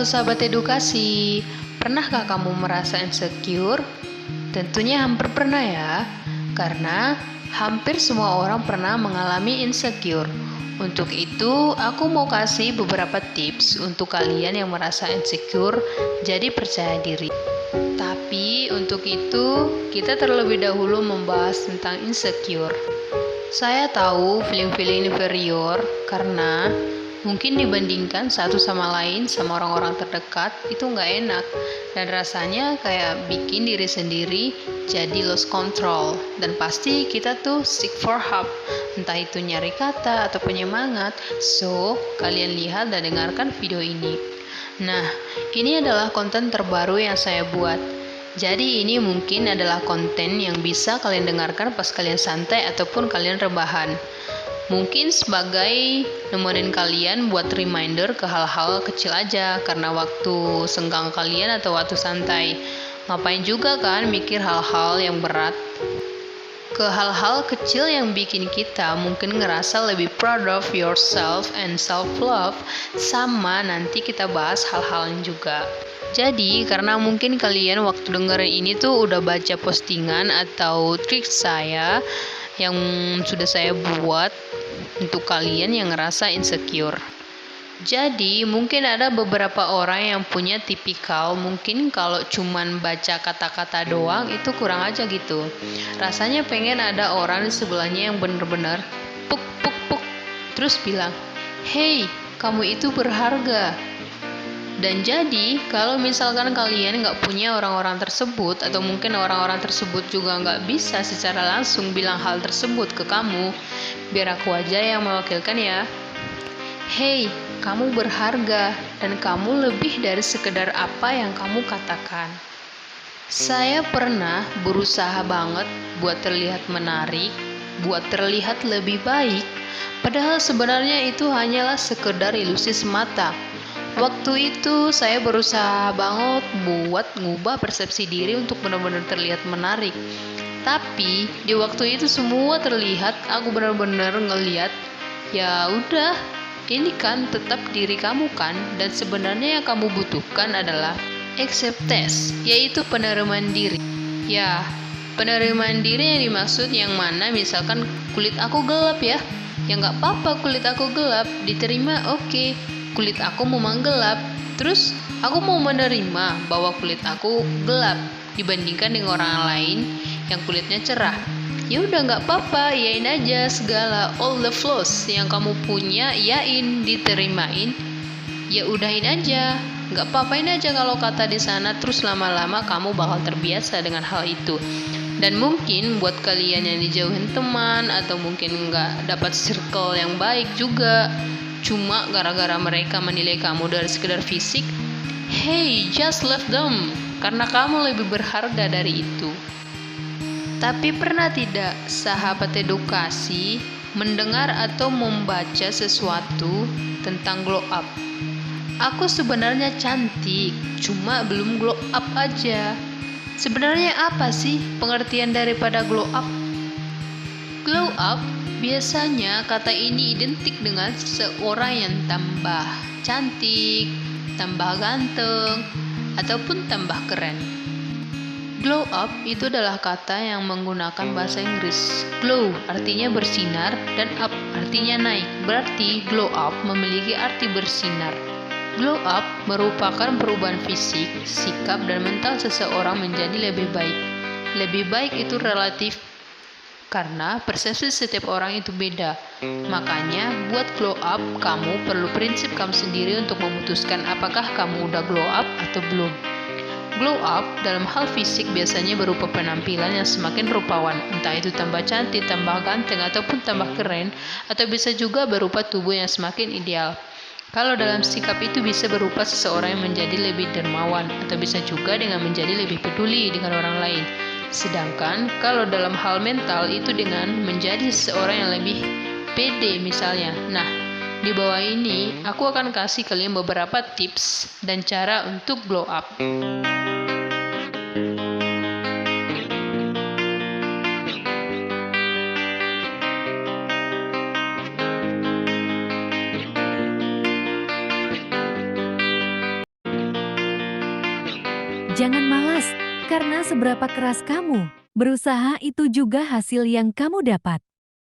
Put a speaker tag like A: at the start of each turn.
A: Halo sahabat edukasi, pernahkah kamu merasa insecure? Tentunya hampir pernah ya, karena hampir semua orang pernah mengalami insecure. Untuk itu, aku mau kasih beberapa tips untuk kalian yang merasa insecure, jadi percaya diri. Tapi untuk itu, kita terlebih dahulu membahas tentang insecure. Saya tahu feeling-feeling inferior karena mungkin dibandingkan satu sama lain sama orang-orang terdekat itu nggak enak dan rasanya kayak bikin diri sendiri jadi lost control, dan pasti kita tuh seek for help, entah itu nyari kata atau penyemangat. So, kalian lihat dan dengarkan video ini. Nah, ini adalah konten terbaru yang saya buat. Jadi ini mungkin adalah konten yang bisa kalian dengarkan pas kalian santai ataupun kalian rebahan. Mungkin sebagai nemenin kalian buat reminder ke hal-hal kecil aja karena waktu senggang kalian atau waktu santai. Ngapain juga kan mikir hal-hal yang berat? Ke hal-hal kecil yang bikin kita mungkin ngerasa lebih proud of yourself and self-love, sama nanti kita bahas hal-hal yang juga. Jadi, karena mungkin kalian waktu dengerin ini tuh udah baca postingan atau trik saya yang sudah saya buat untuk kalian yang ngerasa insecure. Jadi mungkin ada beberapa orang yang punya tipikal mungkin kalau cuman baca kata-kata doang itu kurang aja gitu. Rasanya pengen ada orang di sebelahnya yang bener-bener puk puk puk terus bilang, "Hey, kamu itu berharga." Dan jadi, kalau misalkan kalian nggak punya orang-orang tersebut, atau mungkin orang-orang tersebut juga nggak bisa secara langsung bilang hal tersebut ke kamu, biar aku aja yang mewakilkan ya. Hey, kamu berharga, dan kamu lebih dari sekedar apa yang kamu katakan. Saya pernah berusaha banget buat terlihat menarik, buat terlihat lebih baik, padahal sebenarnya itu hanyalah sekedar ilusi semata. Waktu itu saya berusaha banget buat ngubah persepsi diri untuk benar-benar terlihat menarik. Tapi di waktu itu semua terlihat, aku benar-benar ngelihat, ya udah, ini kan tetap diri kamu kan, dan sebenarnya yang kamu butuhkan adalah acceptance, yaitu penerimaan diri. Ya, penerimaan diri yang dimaksud yang mana misalkan kulit aku gelap ya nggak apa-apa kulit aku gelap, diterima oke. Kulit aku memang gelap, terus aku mau menerima bahwa kulit aku gelap dibandingkan dengan orang lain yang kulitnya cerah. Ya udah nggak apa-apa, yain aja segala all the flaws yang kamu punya, yain, diterimain. Ya udahin aja, nggak apa-apain aja kalau kata di sana, terus lama-lama kamu bakal terbiasa dengan hal itu. Dan mungkin buat kalian yang dijauhin teman atau mungkin nggak dapat circle yang baik juga, cuma gara-gara mereka menilai kamu dari sekedar fisik, hey, just love them, karena kamu lebih berharga dari itu. Tapi pernah tidak sahabat edukasi mendengar atau membaca sesuatu tentang glow up? Aku sebenarnya cantik, cuma belum glow up aja. Sebenarnya apa sih pengertian daripada glow up? Glow up, biasanya kata ini identik dengan seseorang yang tambah cantik, tambah ganteng, ataupun tambah keren. Glow up itu adalah kata yang menggunakan bahasa Inggris. Glow artinya bersinar dan up artinya naik. Berarti glow up memiliki arti bersinar. Glow up merupakan perubahan fisik, sikap, dan mental seseorang menjadi lebih baik. Lebih baik itu relatif karena persepsi setiap orang itu beda. Makanya buat glow up, kamu perlu prinsip kamu sendiri untuk memutuskan apakah kamu udah glow up atau belum. Glow up dalam hal fisik biasanya berupa penampilan yang semakin rupawan, entah itu tambah cantik, tambah ganteng, ataupun tambah keren, atau bisa juga berupa tubuh yang semakin ideal. Kalau dalam sikap itu bisa berupa seseorang yang menjadi lebih dermawan, atau bisa juga dengan menjadi lebih peduli dengan orang lain. Sedangkan kalau dalam hal mental itu dengan menjadi seseorang yang lebih pede misalnya. Nah, di bawah ini aku akan kasih kalian beberapa tips dan cara untuk glow up.
B: Jangan malas, karena seberapa keras kamu berusaha itu juga hasil yang kamu dapat.